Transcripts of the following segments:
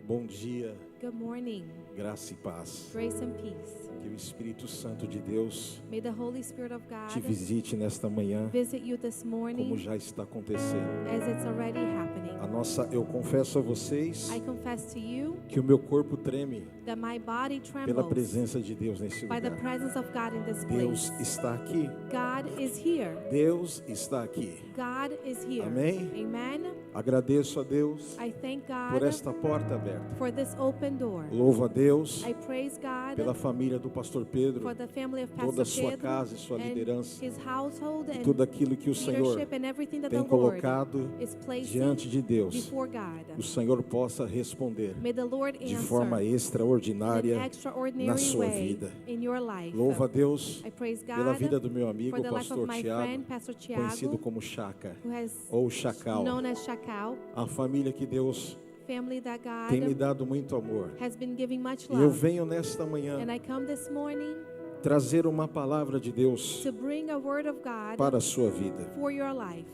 Bom dia, Good morning. graça e paz. Grace and peace. Que o Espírito Santo de Deus May the Holy Spirit of te God visite nesta manhã, visit you this como morning já está acontecendo. as it's already happening. Eu confesso a vocês I confess to you que o meu corpo treme that my body pela trembles presença de Deus nesse by the lugar. presence of God in this Deus place. está aqui. God is here. Deus está aqui. God is here. Amém? Amen. Agradeço a Deus I thank por God esta porta aberta. for this open door. Louvo a Deus I praise God pela família do pastor Pedro, for the family of toda Pastor a sua Pedro casa e sua and liderança, his household e and tudo aquilo que o Senhor leadership and everything that tem the Lord colocado is placing diante de Deus. before God. O Senhor possa responder May the Lord de answer forma in an extraordinária na extraordinary sua way vida. in your life. Louvo a Deus I praise pela God vida do meu amigo, for the o life of pastor my Tiago, friend, Pastor conhecido Tiago, como Chaca who has ou Chacal. known as Chacal, A família que Deus family that tem me God dado muito amor. has been giving much E eu love. venho nesta manhã And I come this morning trazer uma palavra de Deus to bring a word of God para a sua vida. for your life.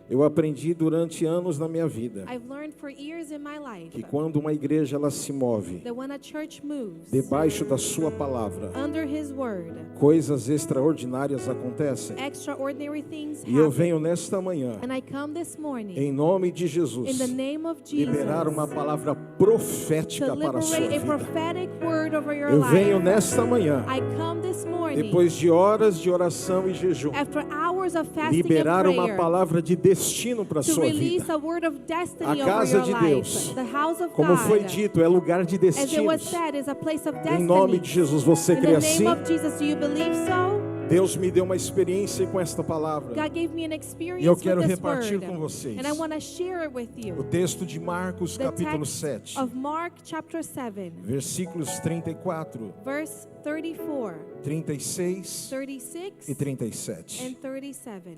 Eu aprendi durante anos na minha vida I've learned for years in my life que quando uma igreja ela se move that when a church moves debaixo da sua palavra, under His word, coisas extraordinárias acontecem. extraordinary things E eu happen. venho nesta manhã, And I come this morning em nome de in Jesus, the name of Jesus liberar uma palavra to profética para a sua liberate a vida. prophetic word over your Eu venho life. nesta manhã, I come this morning depois de horas de oração e jejum, after hours of fasting liberar and uma prayer palavra de destino para a to sua release vida. a word of destiny A over casa your de life. Deus, The house of como God, foi dito, é lugar de as it was destinos. said, is a place of Em destiny. nome de Jesus, você In crê the assim? name of Jesus, do you believe so? Deus me deu uma experiência com esta palavra. God gave me an E eu experience quero with this repartir word, com vocês. and I want to share it with O you. texto de Marcos, The capítulo text 7, of Mark chapter 7, versículos 34, verse 34, 36 36, e 37. and 37.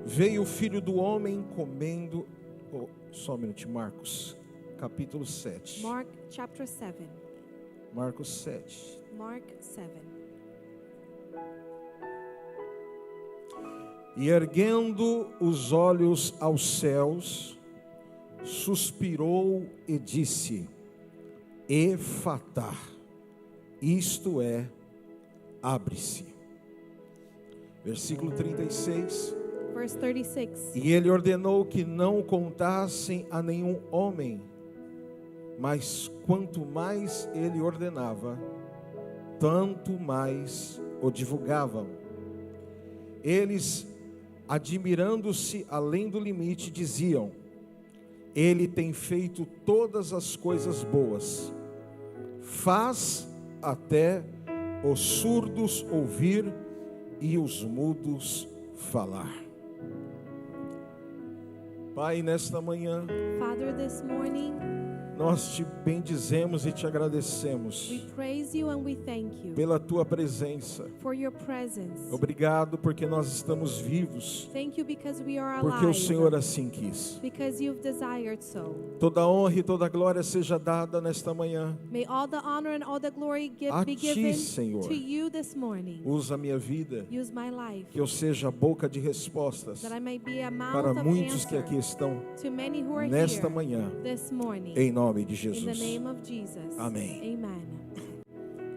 Veio o filho do homem comendo. Só um minutinho, Marcos, capítulo 7. Mark chapter 7. Marcos 7. Mark 7. E erguendo os olhos aos céus, suspirou e disse: Efatá, isto é, abre-se. Versículo 36. Verse 36. E ele ordenou que não contassem a nenhum homem, mas quanto mais ele ordenava, tanto mais o divulgavam. Eles, admirando-se além do limite, diziam: Ele tem feito todas as coisas boas, faz até os surdos ouvir e os mudos falar. Pai, nesta manhã, Father, this morning, nós te bendizemos e te agradecemos we praise you and we thank you pela tua presença. for your presence. Obrigado porque nós estamos vivos, Thank you because we are porque o alive, Senhor assim quis. because you've desired so. Toda honra e toda glória seja dada nesta manhã. May all the honor and all the glory A be ti, given Senhor. to you this morning. Usa a minha vida, Use my life, que eu seja a boca de respostas that I may be a mouth para of muitos que answer aqui estão to many who are nesta here manhã, this morning. em nome de In the Jesus. name of Jesus. Amém. Amen.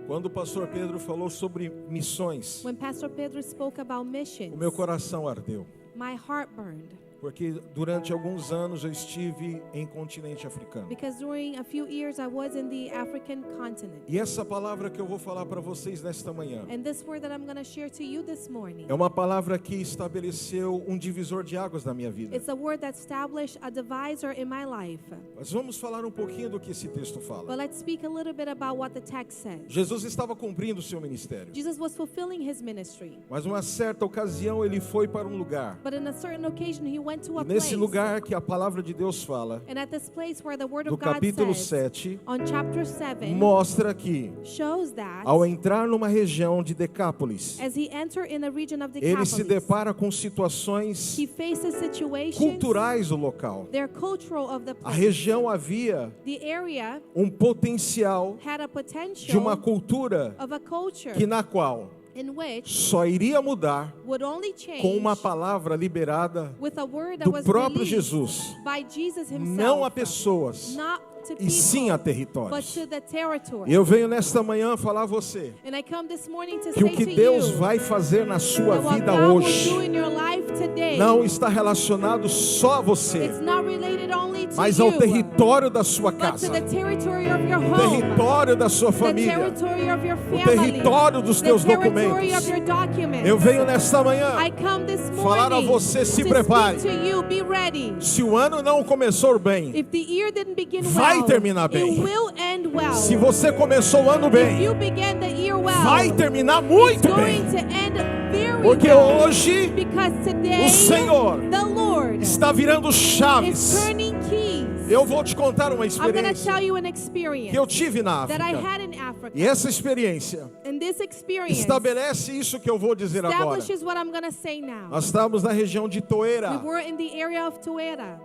Quando o pastor Pedro falou sobre missões, When Pastor Pedro spoke about o missions, meu coração ardeu. my heart burned. Porque durante alguns anos eu estive em continente africano. Because during a few years I was in the African continent. E essa palavra que eu vou falar para vocês nesta manhã And this word that I'm going to share to you this morning, é uma palavra que estabeleceu um divisor de águas na minha vida. it's a word that established a divisor in my life. Mas vamos falar um pouquinho do que esse texto But fala. let's speak a little bit about what the text says. Jesus estava cumprindo o seu ministério. Jesus was fulfilling his ministry. Mas uma certa ocasião ele foi para um lugar. But in a certain occasion he went to a E nesse place. lugar que a palavra de Deus fala, And at this place where the word do of God capítulo says, 7, on chapter 7, mostra que shows that ao entrar numa região de Decápolis, as he entered in the region of ele se Decapolis, depara com situações he faces situations, culturais do local. they're cultural of the A place. região havia The area um potencial had a de potential uma cultura of a culture que na qual in which só iria mudar would only change com uma palavra liberada with a word that do was próprio released Jesus, by Jesus himself, não a pessoas, not to e sim a people, but territórios. to the territory. E eu venho nesta manhã falar a você And I come this morning to que o say que to Deus you vai fazer na sua that what vida God will hoje do in your life today, não está relacionado só a você, it's not related only to mas you, ao território da sua but to casa, the territory of your o home, território da sua the família, territory of your o family, território dos the teus territory documentos. of your documents. Eu venho nesta manhã I come this falar a morning você, se to prepare. speak to you, be ready. Se o ano não começou bem, If the year didn't begin vai well, terminar bem. it will end well. se você começou o ano If bem, you began the year well, vai terminar it's muito going bem. to end very Porque well. hoje Because today, o Senhor the Lord está virando is chaves. turning keys. Eu vou te contar uma I'm going to experiência tell you an que experience eu tive na that I África. had in Africa. E essa experiência And this experience estabelece isso que eu vou dizer agora. establishes what I'm going to say now. Nós estávamos na região de We Toeira. were in the area of Toera.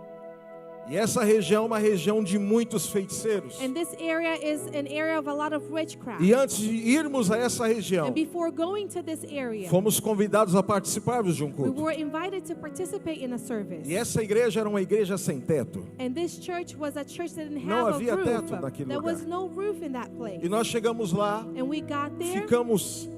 E essa região é uma região de muitos feiticeiros. And this area is an area of a lot of witchcraft. E antes de irmos a essa região, And before going to this area, fomos convidados a participarmos de um we culto. were invited to participate in a service. E essa igreja era uma igreja sem teto. And this church was a church that didn't Não have havia a roof. teto naquele There lugar. was no roof in that place. E nós chegamos lá, And we got there. ficamos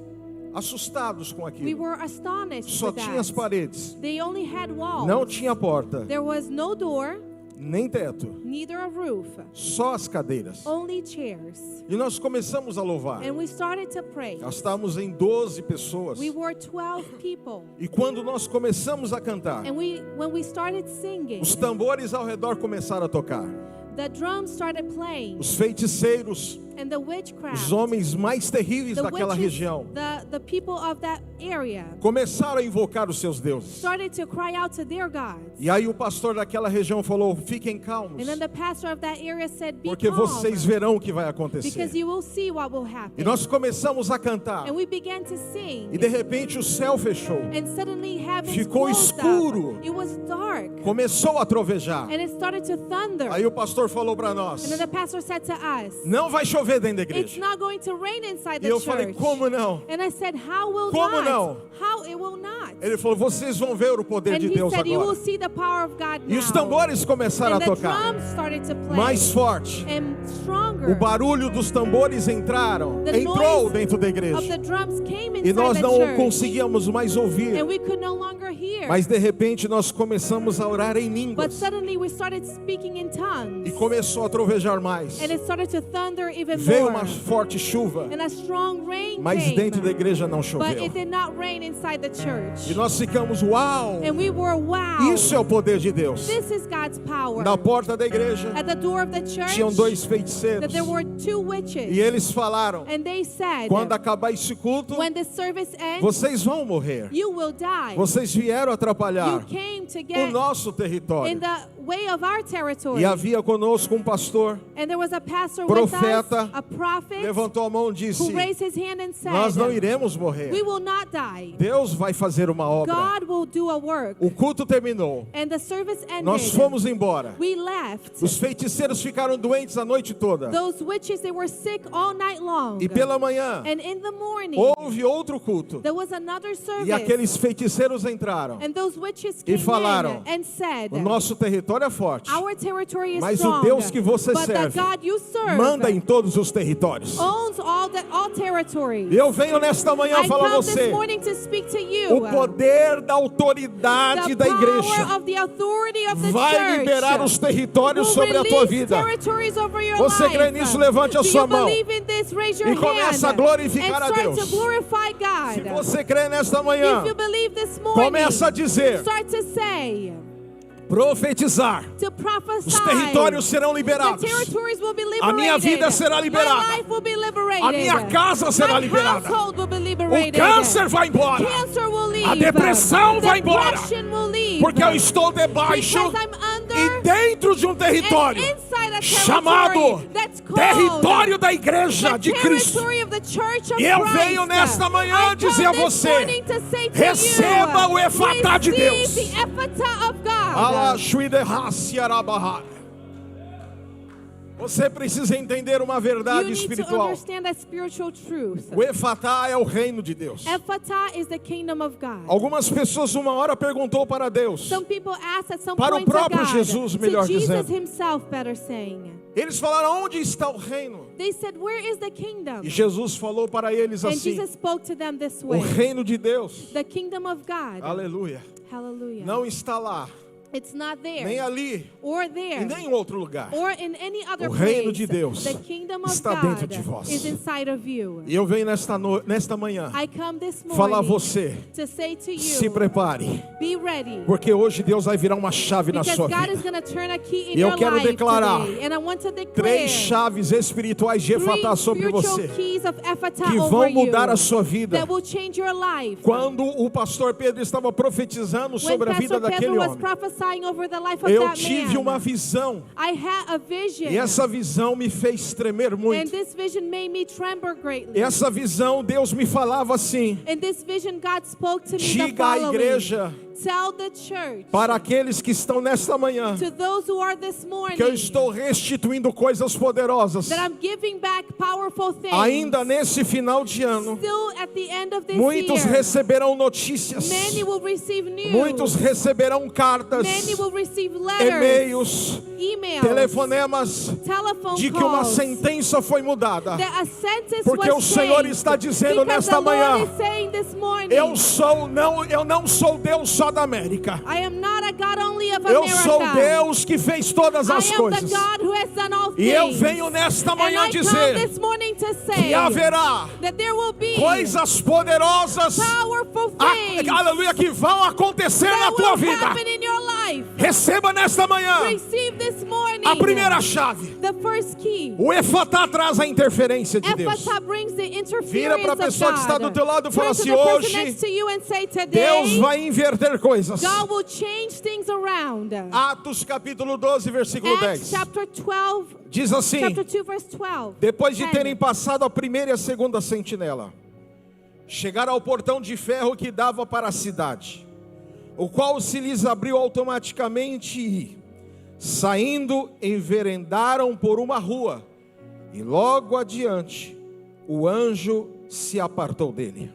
assustados com We aquilo. were astonished Só with tinha as that. paredes, They only had walls. não tinha porta, There was no door, nem teto, neither a roof, só as cadeiras. only chairs. E nós começamos a louvar. And we started to pray. Nós estávamos em 12 pessoas. We were 12 people. E quando nós começamos a cantar, And when we started singing, os tambores ao redor começaram a tocar. the drums started playing. Os feiticeiros, And the witchcraft, os homens mais terríveis the daquela witches, região, the people of that area começaram a invocar os seus deuses. started to cry out to their gods. E aí o pastor daquela região falou: fiquem calmos, And then the pastor of that area said, be porque calm, vocês verão o que vai acontecer. because you will see what will happen. E nós começamos a cantar. And we began to sing. E de repente o céu fechou. And suddenly heaven Ficou escuro. It was dark. Começou a trovejar. And it started to thunder. Aí o pastor falou para nós: And then the pastor said to us, não vai chover dentro da it's igreja. not going to rain inside E the eu church. falei: como não? And I said, how will Como not? não? How it will not? Ele falou: vocês vão ver o poder And de he Deus said, you will agora. see the power of God E now. os tambores começaram And a the tocar drums started to play. mais forte. And stronger. O barulho dos tambores entrou noise dentro da of igreja. the drums came E inside nós the não church. conseguíamos mais ouvir. And we could no longer hear. Mas de repente nós começamos a orar em But línguas. suddenly we started speaking in tongues. E começou a trovejar mais. And it started to thunder even Veio more. uma forte chuva. And a strong rain Mas came. dentro da igreja não But choveu. it did not rain inside the church. E nós ficamos: uau! And we were, wow. Isso é o poder de Deus. This is God's power. Na porta da igreja At the door of the church, tinham dois that feiticeiros. there were two witches. E eles falaram: And they said, quando acabar esse culto, when the service ends, vocês vão morrer. you will die. Vocês vieram atrapalhar You came to o get nosso in território. the way of our territory. E havia conosco um pastor, And there was a pastor profeta, with us, a prophet, levantou a mão e disse: who raised his hand and said, nós não iremos morrer. we will not die. Deus vai fazer uma obra. God will do a work. O culto terminou. And the service ended. Nós fomos embora. We left. Os feiticeiros ficaram doentes a noite toda. Those witches, they were sick all night long. E pela manhã And in the morning, houve outro culto. there was another service. E aqueles feiticeiros entraram. And those witches came falaram: in and said, O nosso território é forte, our territory is mas o strong, Deus que você but serve the God you serve manda em todos os territórios. owns all territories. E eu venho nesta manhã I falar a come você: this morning to speak to you. o poder da autoridade The da igreja power of the authority of the vai church liberar os territórios will sobre a tua release vida. territories over your Você life. crê nisso? Levante a Do sua you mão believe in this? Raise your e comece a hand glorificar and a start Deus. to glorify God. Se você crê nesta manhã, If you believe this morning, começa a dizer, start to say, profetizar. to prophesy. Os territórios serão The liberados. territories will be liberated. A minha vida será liberada. My life will be liberated. A minha casa será My liberada. household will be O liberated. câncer vai embora. Cancer will leave. A depressão vai embora. Depression will leave. Porque eu estou debaixo Because I'm under e dentro de um território and inside a chamado territory that's called território da igreja the de Cristo. territory of the Church of E eu Christ. venho nesta manhã I dizer a come this você, morning to say to receba you, o efatá de Deus. receive the efatá of God. Ala shuide hasiarabahar. Você precisa entender uma You verdade need to espiritual. understand a spiritual truth. O Efatá é o reino de Deus. Ephata is the kingdom of God. Algumas pessoas uma hora perguntou para Deus. Some people ask at some Para o point to próprio God, Jesus, melhor to Jesus dizendo. himself, better saying. Eles falaram, onde está o reino? They said, where is the kingdom? E Jesus falou para eles And assim, Jesus spoke to them this o way. reino de Deus, The kingdom of God. aleluia, Hallelujah. não está lá, It's not there. nem ali, Or e there. nem em outro lugar. Or in any other O reino place. de Deus The kingdom of está God dentro de vós. is inside of you. E eu venho nesta manhã I come this falar a morning você, to say to you, se prepare, be ready. porque hoje Deus vai virar uma chave na Because sua God is vida. going to turn a key in E eu your quero life declarar today. And I want to declare 3 chaves espirituais de Efatá three sobre spiritual você, keys of Ephata que over vão you mudar a sua vida. that will change your life. Quando o pastor Pedro estava profetizando When sobre a vida Pastor daquele Pedro was homem, prophesying over the life of eu that tive man, uma visão, I had a vision. e essa visão me fez tremer And muito. this vision made me tremble greatly. Essa visão, Deus me falava assim, In this vision, God spoke to me the diga à following. igreja, Tell the church, para aqueles que estão nesta manhã, to those who are this morning, que eu estou restituindo coisas poderosas. that I'm giving back powerful things. Ainda nesse final de ano, Still at the end of this muitos year, receberão notícias, many will receive news. muitos receberão cartas, Many will receive letters, e-mails, emails, telefonemas, telephone de que uma calls, sentença foi mudada. that a sentence Porque was o Senhor changed. está dizendo Because nesta the Lord manhã, is saying this morning, eu não sou Deus só da América. I am not a God only of Eu America. sou Deus que fez todas I as am coisas. the God who has done all E eu things. venho nesta And manhã I come dizer this morning to say que haverá that there will be coisas poderosas, powerful things aleluia, que vão acontecer na that tua will vida. happen in your life. Receba nesta manhã Receive this morning a primeira chave. the first key. O Efatá traz a interferência de Deus. Ephata brings the Vira interference para a of pessoa que está do God. teu lado e fala Turn to assim, the person hoje next to you and say, Deus today vai inverter coisas. God will change things around. Atos capítulo 12, versículo Acts 10. chapter 12, Diz assim, chapter 2, verse 12. depois de 10. terem passado a primeira e a segunda sentinela, chegaram ao portão de ferro que dava para a cidade, o qual se lhes abriu automaticamente e, saindo, enveredaram por uma rua, e logo adiante o anjo se apartou dele.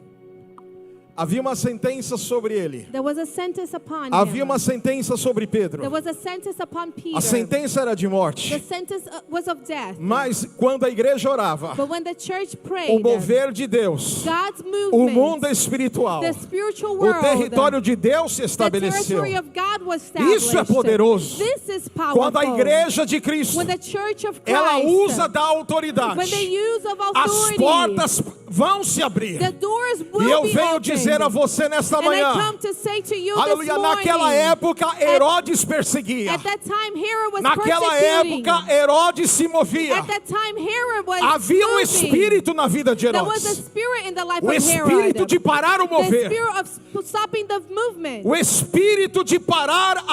Havia uma sentença sobre ele. There was a sentence upon Havia him. uma sentença sobre There Pedro. was a sentence upon Peter. A sentença era de The morte. sentence was of death. Mas quando a igreja orava, But when the church o prayed, mover de Deus, God's o movement, mundo espiritual, the spiritual o world, território de Deus se the estabeleceu. territory of God was established. Isso é poderoso. This is powerful. Quando a igreja de Cristo, When the church of Christ, ela usa da when autoridade, they use of as authority, portas vão se abrir. the doors will E eu be venho opened. dizer a você nesta And I manhã, come to say to you aleluia, this morning, naquela época Herodes perseguia. at that time Herod was Naquela persecuting. época Herodes se movia. At that time Herod was Havia um moving. espírito na vida de There was a Herodes. spirit in the life O of espírito Herod. de parar o The mover. spirit of stopping the movement. O espírito de parar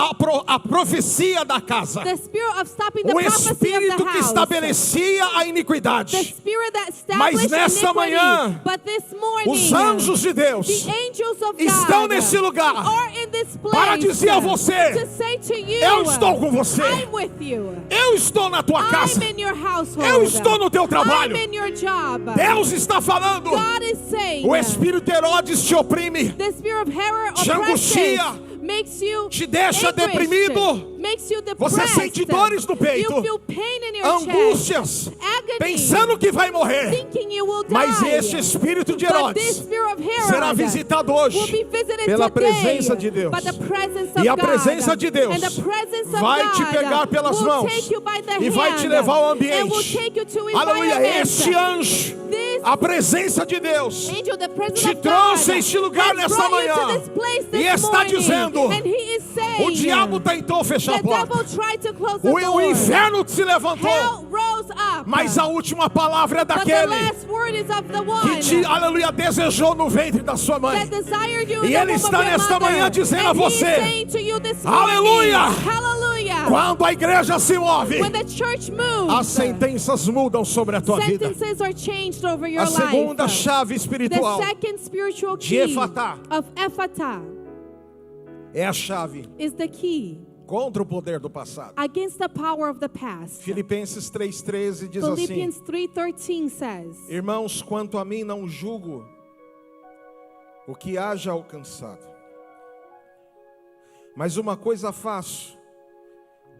a profecia da casa. The spirit of stopping the O prophecy of espírito the que house. estabelecia a The iniquidade. spirit that Mas established nesta iniquity. manhã, But this morning, Os anjos de Deus the angels of estão God nesse lugar are in this place para dizer a você, to say to you, eu estou com você. I'm with you. Eu estou na tua casa. I'm in your household. Eu estou no teu trabalho. I'm in your job. Deus está falando. God is saying, O espírito de Herodes te oprime, the spirit of Herod te angustia, makes you te deixa anguished, deprimido. makes you depressed. Você sente dores no peito, You feel pain in your angústias, chest, agony, pensando que vai morrer. thinking you will die. Mas este espírito de But this Herodes spirit of Herod será visitado will hoje be visited pela today presença de Deus. by the presence of E a God. presença de Deus And the presence of vai God te pegar pelas will mãos take you by the e vai hand te levar ao and will ambiente. take you to Aleluia, environment. este anjo, This a presença de Deus, angel, the presence te of trouxe God, a este lugar has nesta brought you manhã. to this place this E está morning. dizendo, And he is saying, o diabo tentou fechar a the devil porta. tried to close the O door. inferno se levantou. Hell rose up. Mas a última palavra é But the daquele last word is of the one que te, aleluia, desejou no ventre da sua mãe. that desired you E in the ele womb está of your nesta mother. manhã dizendo a And he is você, saying to you this aleluia! morning, hallelujah. Quando a igreja se move, When the church moves, as sentenças mudam sobre a tua vida. sentences are changed over your A segunda life. chave espiritual The second spiritual de key Efatá of Ephata é a chave is the key contra o poder do passado. against the power of the past. Filipenses 3:13 diz assim: Philippians 3:13 says, irmãos, quanto a mim não julgo o que haja alcançado, mas uma coisa faço,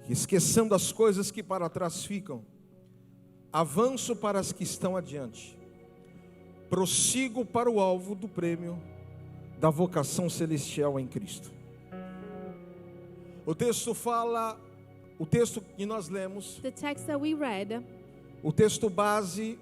esquecendo as coisas que para trás ficam, avanço para as que estão adiante, prossigo para o alvo do prêmio da vocação celestial em Cristo. O texto que nós lemos, the text that we read, o texto base,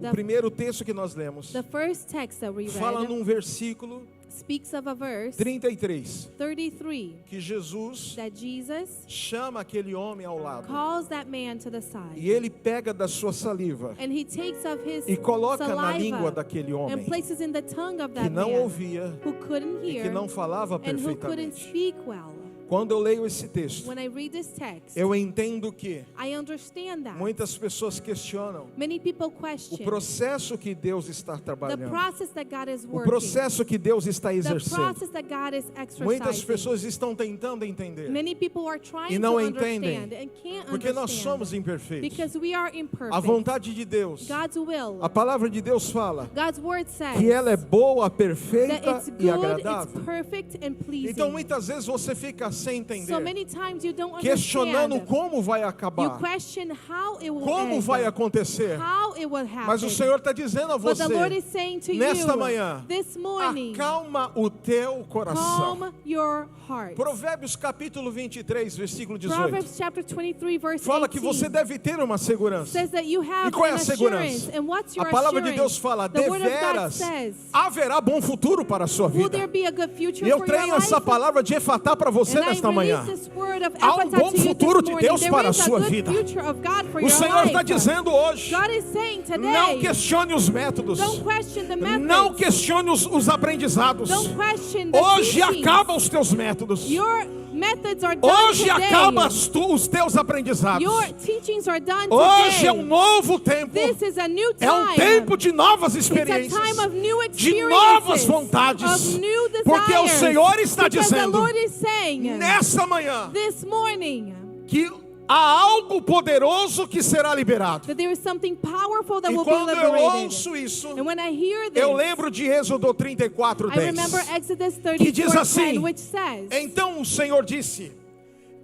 o primeiro texto que nós lemos, the first text that we fala read, num versículo speaks of a verse 33, 33 que Jesus that Jesus chama aquele homem ao lado, calls that man to the side, e ele pega da sua saliva and he takes of his e coloca na saliva língua daquele and homem places in the tongue of que that não man ouvia who couldn't e que hear não falava and who couldn't perfeitamente. speak well. Quando eu leio esse texto, When I read this text, eu entendo que I understand that muitas pessoas questionam many people o question processo que Deus está the trabalhando, process that God is o working, processo que Deus está the exercendo. process that God is Muitas exercising. pessoas estão tentando entender, Many people are trying e não to entendem, understand and can't porque nós understand somos imperfeitos. because we are imperfect. A vontade de Deus, God's will, a palavra de Deus fala God's word says que ela é boa, that perfeita it's e good, it's agradável. perfect and pleasing. Então muitas vezes você fica sem entender, So many times you don't questionando understand. como vai You acabar, question how it will como end, vai acontecer. how it will happen. Mas o Senhor está dizendo a But você, the Lord is saying to nesta you, manhã, this morning, acalma o teu coração. calm your heart. Provérbios capítulo 23, versículo 18. Proverbs chapter 23 verse Fala que 18 você deve ter uma segurança. says that you have E qual é an a segurança? assurance. And what's your A palavra de assurance? Deus fala, The word of God deveras says, haverá bom futuro para a sua will vida. there be a good future E eu for your tenho essa life? palavra de Efatá para você And nesta I manhã. release this word of Há um Ephata bom to you futuro this de morning. Deus There para a is a sua good vida. future of God for O your Senhor life. está dizendo hoje, God is saying today, não questione os métodos, don't question the methods. não questione os aprendizados. Don't question the Hoje teachings. acaba os teus métodos. Your methods are done Hoje today. acaba os teus aprendizados. Your teachings are done Hoje today. é um novo tempo. This is a new time. É um tempo de novas It's a experiências, time of new de novas experiences, vontades, of new desires. porque o Senhor está Because dizendo, the Lord is saying, nessa manhã, this morning, que há algo poderoso que será liberado. that there is something powerful that E will be quando eu liberated. ouço isso, And when I hear this, eu lembro de Êxodo 34, I remember 10. Exodus Que diz 34:10, assim, which says, então o Senhor disse,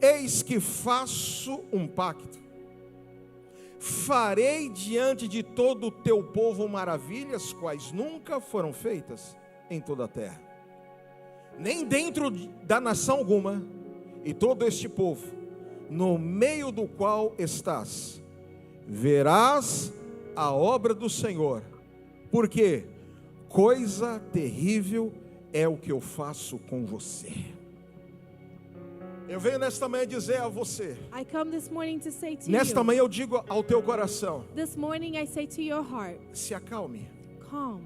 eis que faço um pacto, farei diante de todo o teu povo maravilhas, quais nunca foram feitas em toda a terra, nem dentro da nação alguma, e todo este povo, no meio do qual estás, verás a obra do Senhor, porque coisa terrível é o que eu faço com você. Eu venho nesta manhã dizer a você, I come this morning to say to nesta you, manhã eu digo ao teu coração, this morning I say to your heart, se acalme, calm,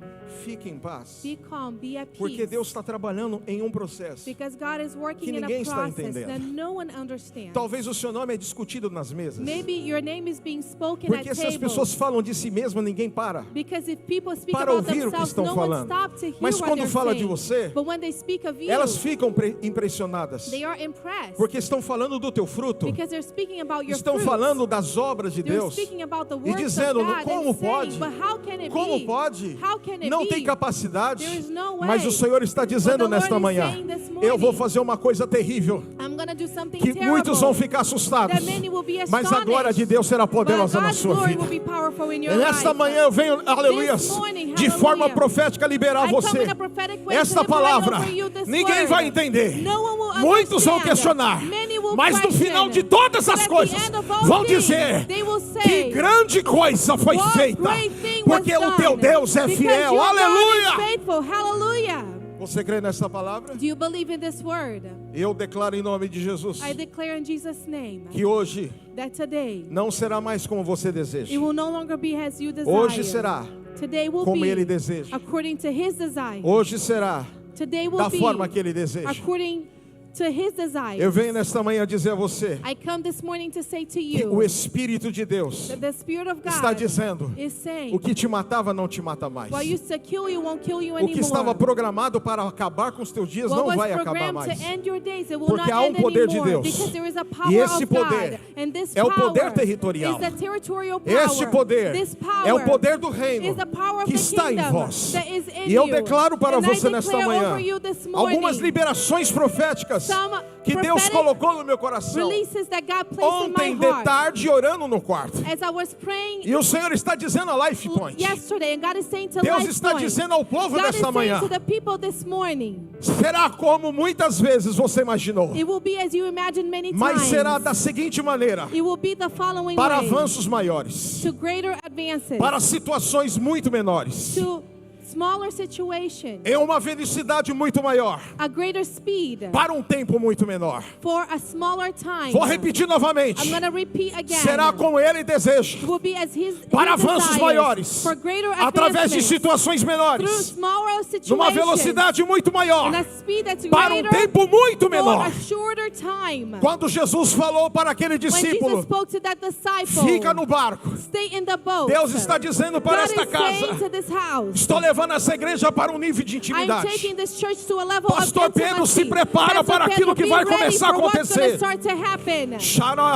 fique em paz, be calm, be at porque peace. Deus está trabalhando em um processo. Because God is working que in a ninguém está process entendendo. that no one understands. Talvez o seu nome é discutido nas mesas, Maybe your name is being spoken porque at se as tables. pessoas falam de si mesmas, ninguém para Because if people speak para about ouvir o que themselves, estão no falando. one stops to hear Mas what quando they're fala de saying. você, But when they speak of you, elas ficam impressionadas, they are impressed. porque estão falando do teu fruto, Because they're speaking about your estão fruits. falando das obras de They're Deus, speaking about the e works dizendo, of God como and pode? saying, but how can it Como be? pode? How can it Não be? tem capacidade. There is no way. Mas o Senhor está But dizendo the Lord nesta is manhã, saying this eu vou morning, fazer uma coisa terrível, I'm gonna do something que terrible. muitos vão ficar assustados, That many will be mas a glória de Deus será poderosa But na God's sua glory vida. will be powerful in your E nesta life. manhã eu venho, aleluia, This morning, de forma hallelujah, profética liberar I come você. in a prophetic way Esta to liberate palavra, over you this ninguém word. vai entender. No one will Muitos vão understand. questionar, Many will mas no question. final de todas But as at the coisas, end of all vão things, dizer they will que say, grande coisa foi what feita, great thing was porque o done. teu Deus é Because fiel. your God is Aleluia! faithful. Hallelujah. Você crê nessa palavra? Do you believe in this word? Eu declaro em nome de Jesus I declare in Jesus' name que hoje that today não será mais como você deseja. it will no longer be as you desire. Hoje será Today will como be Ele deseja. according to His desire. Hoje será Today will da be forma que Ele deseja. according to His desires. Eu venho nesta manhã dizer a você I come this morning to say to que you o Espírito de Deus that the Spirit of está God dizendo: is saying, o que te matava não te mata mais. what used to kill you won't kill you O que estava anymore. programado para acabar com os teus dias What não was vai acabar programmed mais. to end your days, it will Porque not há end poder de anymore, Deus. because there is a power E esse of poder God, and this é o poder power territorial. is the territorial power. Este poder This power é o poder do reino is the power of que the está em kingdom vós. that is in E eu you. declaro para And I você nesta declare manhã over you this morning algumas liberações proféticas some que Deus prophetic colocou no meu coração. releases that God placed in Ontem my de heart. tarde orando no quarto. As I was praying E o Senhor está dizendo a Life Point. yesterday, and God is saying to Deus Life está Point, dizendo ao povo God is nesta manhã: saying to the people this morning, será como muitas vezes você imaginou, it will be as you imagined many mas times. será da seguinte maneira: It will be the following para way, avanços maiores, to greater advances, para situações muito menores, to smaller situation, em uma velocidade muito maior, a greater speed, para um tempo muito menor. for a smaller time. Vou repetir novamente: I'm going to repeat again. será como Ele deseja, It will be as his para his avanços desires, maiores, for greater através de advancements, situações through menores, smaller numa situations, velocidade muito maior, and a speed that's para um greater, tempo muito for menor. a shorter time. Quando Jesus falou para aquele When Jesus discípulo: spoke to that disciple, fica no barco, stay in the boat. Deus está dizendo para God esta is saying casa: to this house, estou levando essa igreja para um nível de I'm intimidade. taking this church to a level Pastor of Pedro, intimacy. se prepara Pastor para aquilo Pedro, que be vai ready começar a for what's acontecer. gonna start to happen.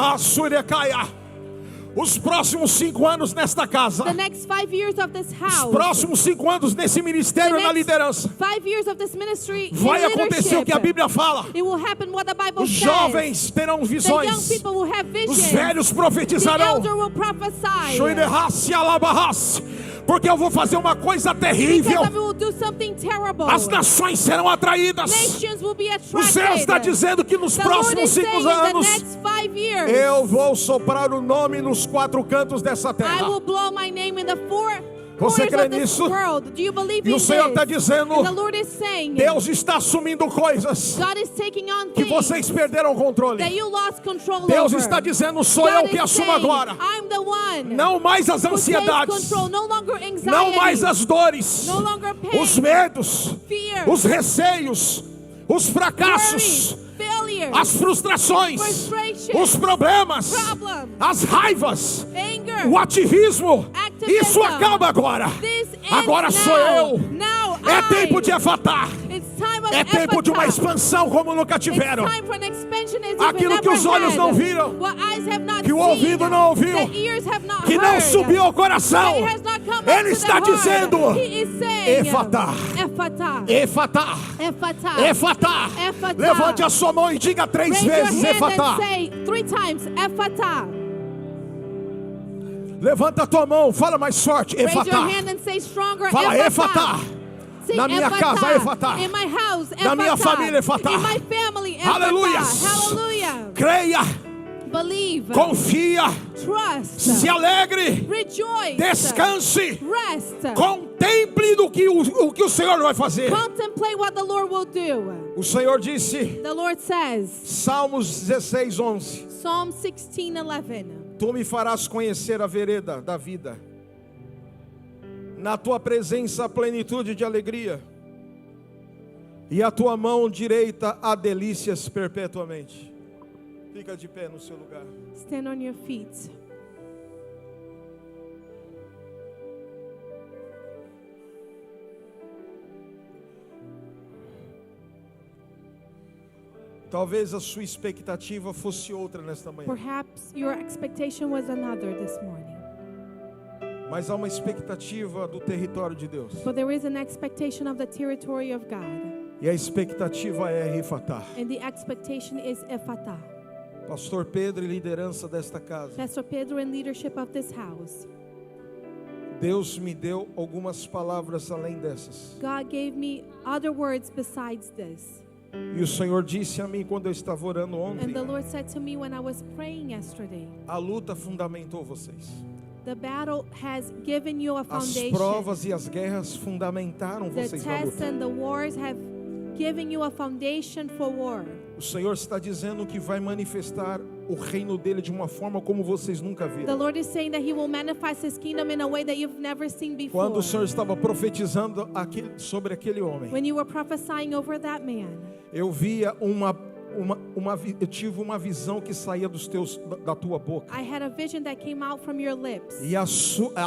Xarahassurecaia. Os próximos 5 anos nesta casa, The next 5 years of this os house, próximos 5 anos nesse ministério the na next liderança, 5 years of this ministry vai in acontecer o que a leadership, Bíblia fala. it will happen what the Bible Os says. jovens terão The young visões, people will have os visions. velhos The profetizarão. elder will prophesy. Shoiderrasse alabarrasse. Porque eu vou fazer uma coisa terrível. Because I will do something terrible. As nações serão atraídas. Nations will be O Senhor está attracted. dizendo que nos The Lord próximos is 5 saying in the anos next 5 years, eu vou soprar o nome nos 4 cantos dessa I terra. will blow my name in the 4 Você corners crê of this nisso? world. Do you believe E in o Senhor this? está dizendo: And the Lord is saying, Deus está assumindo coisas God is taking on que things vocês perderam o controle. that you lost control Deus over. está dizendo: sou God eu que is assumo saying, agora. I'm the one Não mais as who takes ansiedades, control, no longer anxiety, não mais as dores, no longer pain, os medos, fear, os receios, os fracassos, worry, failure, as frustrações, frustration, os problemas, problem, as raivas, anger, o ativismo. activism. Isso acaba agora. This ends Agora now. sou eu. Now É I. tempo de efatar. It's time of É tempo de uma Ephphatah. expansão como nunca tiveram. It's time for an expansion as you've Aquilo que never os olhos had. não viram, What eyes have not que o seen, ouvido não ouviu, that ears have not que não heard, subiu ao coração. that it has not come Ele up to está the heart. dizendo: He is saying, Efatá. Ephphatah. Efatá, Ephphatah. Efatá. Efatá. Levante a sua mão e diga 3 Raise your vezes: hand Efatá. and say 3 times, Ephphatah. Levanta a tua mão, fala mais forte: Raise your Efatá. hand and say stronger, Fala: Ephphatah. Efatá. Sing Na minha Ephphatah. casa, Efatá. In my house, Na minha Ephphatah. família, Efatá. In my family, Ephphatah. Aleluias. Hallelujah. Creia, Believe. confia, Trust. se alegre, Rejoice. descanse, Rest. contemple do que o Senhor vai fazer. Contemplate what the Lord will do. O Senhor disse, The Lord says, Salmos 16:11, Psalm 16:11. Tu me farás conhecer a vereda da vida. Na tua presença a plenitude de alegria, e a tua mão direita há delícias perpetuamente. Fica de pé no seu lugar. Stand on your feet. Talvez a sua expectativa fosse outra nesta manhã, Perhaps your expectation was another this morning. mas há uma expectativa do território de Deus, But there is an expectation of the territory of God. e a expectativa é Efatá. And the expectation is Ephphatah. Pastor Pedro e liderança desta casa, Pastor Pedro and leadership of this house. Deus me deu algumas palavras além dessas, God gave me other words besides this. e o Senhor disse a mim quando eu estava orando And ontem: the Lord said to me when I was praying yesterday, a luta fundamentou vocês, the battle has given you a as foundation. provas e as guerras fundamentaram The vocês na tests luta. and the wars have given you a foundation for war. O Senhor está dizendo que vai manifestar o reino dele de uma forma como vocês nunca The viram. Lord is saying that He will manifest His kingdom in a way that you've never seen before. Quando o Senhor estava profetizando sobre aquele homem, When you were prophesying over that man, eu via eu tive uma visão que saía da tua boca. I had a vision that came out from your lips. E a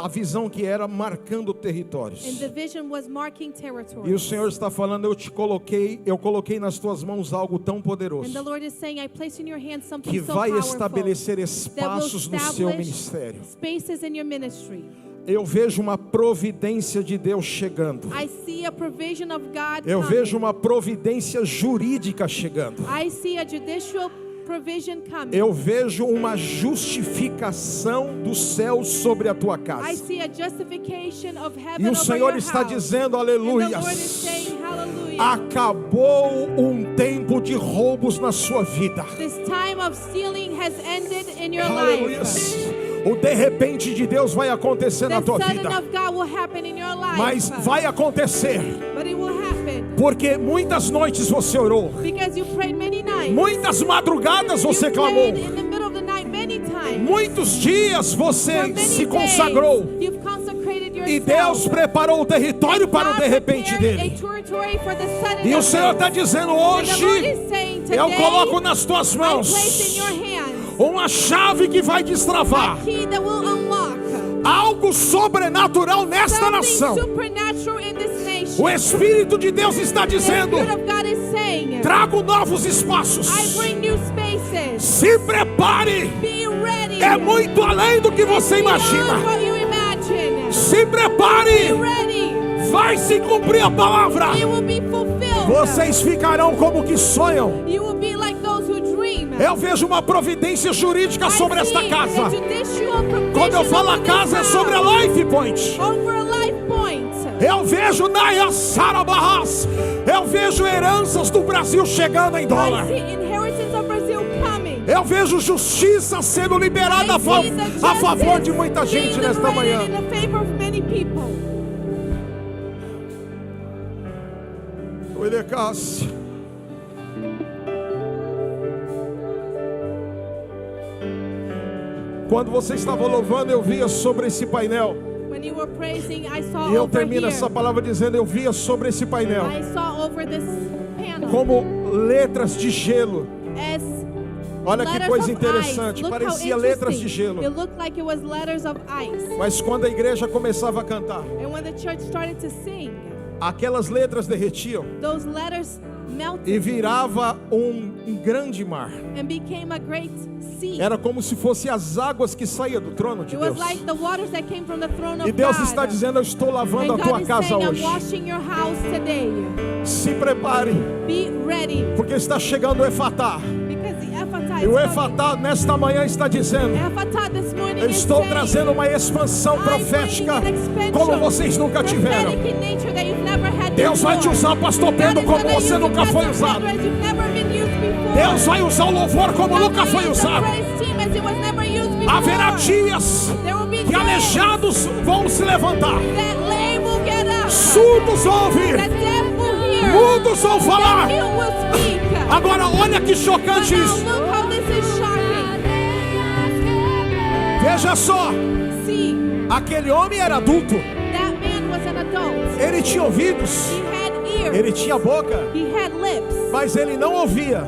visão que era marcando territórios. And the vision was marking territories. E o Senhor está falando, eu coloquei nas tuas mãos algo tão poderoso And the Lord is saying, I place in your hands something que so vai powerful estabelecer that will espaços no seu establish ministério. spaces in your ministry. Eu vejo uma providência de Deus chegando. I see a provision of God Eu coming. vejo uma providência jurídica chegando. I see a judicial provision coming. Eu vejo uma justificação do céu sobre a tua casa. I see a justification of heaven E o over Senhor your está house. dizendo, And the aleluia. Lord is saying, hallelujah. Acabou um tempo de roubos na sua vida. This time of stealing has ended in your Aleluia. life. O de repente de Deus vai acontecer na The tua sudden vida. of God will happen in your life. Mas vai acontecer, But it will happen porque muitas noites você orou, because you prayed many nights. muitas madrugadas você You clamou, prayed in the middle of the night many times. muitos dias For você many se days, consagrou. you've consecrated yourself. E Deus preparou o território para o de repente dele. E o Senhor está dizendo hoje, eu coloco nas tuas mãos uma chave que vai destravar algo sobrenatural nesta nação. O Espírito de Deus está dizendo, trago novos espaços. Se prepare. É muito além do que você imagina. Se prepare. Vai se cumprir a palavra. Vocês ficarão como que sonham. Eu vejo uma providência jurídica sobre esta casa. Quando eu falo a casa, é sobre a Life Point. Eu vejo Naya Sarabahas. Eu vejo heranças do Brasil chegando em dólar. Eu vejo justiça sendo liberada a favor de muita gente nesta manhã. Quando você estava louvando, eu via sobre esse painel. E eu termino essa palavra dizendo, eu via sobre esse painel como letras de gelo. Olha que coisa interessante, parecia letras de gelo. Mas quando a igreja começava a cantar, aquelas letras derretiam e virava um grande mar. Era como se fossem as águas que saíam do trono de Deus. E Deus está dizendo, eu estou lavando a tua casa hoje. Se prepare, porque está chegando o Efatá. E o Efatá nesta manhã está dizendo, eu estou trazendo uma expansão profética como vocês nunca tiveram. Deus vai te usar, pastor Pedro, como você nunca foi usado. Deus vai usar o louvor como nunca foi usado. Haverá dias que aleijados vão se levantar, surdos ouvir, mudos vão falar. Agora olha que chocante isso. Veja só, aquele homem era adulto. Ele tinha ouvidos, ele tinha boca, mas ele não ouvia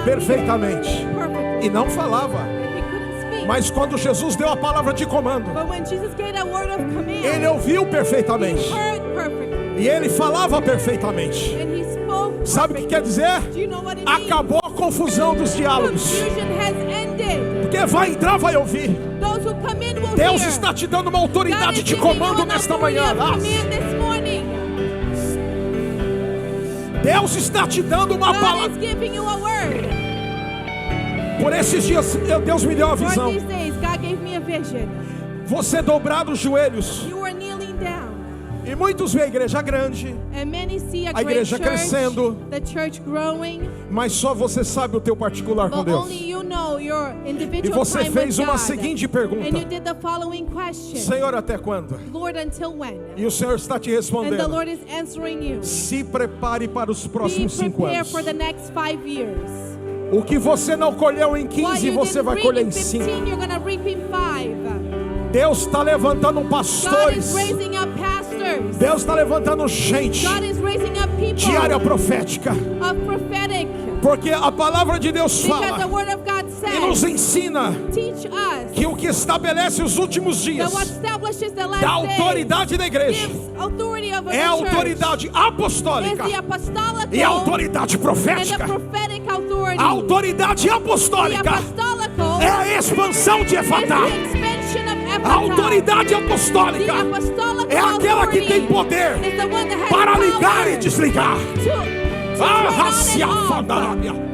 perfeitamente e não falava. Mas quando Jesus deu a palavra de comando, ele ouviu perfeitamente e ele falava perfeitamente. Sabe o que quer dizer? Acabou a confusão dos diálogos, porque vai entrar, vai ouvir. Deus está te dando uma autoridade de comando nesta manhã. Deus está te dando uma palavra. Por esses dias, Deus me deu uma visão. Você dobrado os joelhos. E muitos veem a igreja grande, a igreja crescendo, mas só você sabe o teu particular com Deus. E você fez uma seguinte pergunta: Senhor, até quando? E o Senhor está te respondendo: se prepare para os próximos 5 anos. O que você não colheu em 15, você vai colher em 5. Deus está levantando pastores. Deus está levantando gente de área profética. Porque a palavra de Deus Because the fala word of God e nos says, ensina teach us que o que estabelece os últimos that dias what establishes the da last days autoridade da igreja gives authority over é a the church autoridade is apostólica the apostolical e a autoridade and the profética. prophetic authority. A autoridade The apostólica apostolical é a expansão de is Efatá. the expansion of A Ephata. autoridade The apostólica apostolical é aquela que tem authority poder is the one that has para power ligar e desligar. to turn on and off.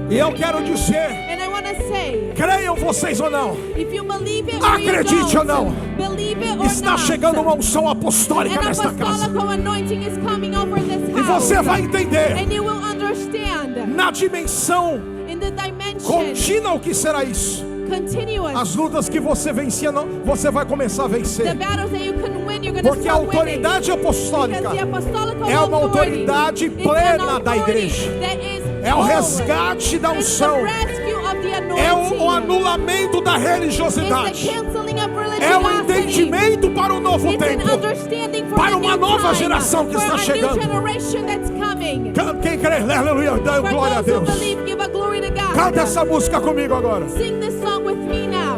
E eu quero dizer, And I want to say, creiam vocês ou não, if you believe it or you acredite ou não, don't, believe it or está not, chegando uma unção apostólica an nesta casa. apostolical anointing is coming over this E house. você vai entender And you will understand na dimensão in the dimension contínua o que será isso. continuous. As lutas que você vencia, não, você vai começar a The vencer. battles that you couldn't win, you're going to Porque a start winning. autoridade apostólica Because the apostolical é uma authority autoridade is an plena da authority igreja. that is É o whole. resgate da It's the unção. rescue of the É anointing. o anulamento da It's religiosidade. the canceling of religiosity. É o entendimento para o novo It's an tempo. understanding for Para the uma new nova time, geração que for está a chegando. new generation that's coming. Quem crê, aleluia, dá For glória a those who Deus. believe, give a glory to God. Canta essa música comigo agora. Sing this song with me now.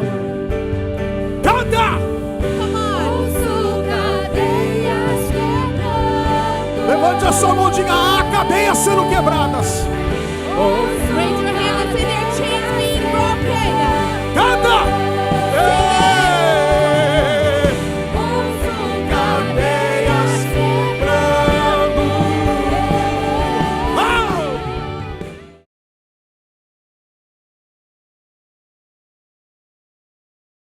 Canta! Come on. Levante a sua mão e diga: há cadeias sendo quebradas. Oh,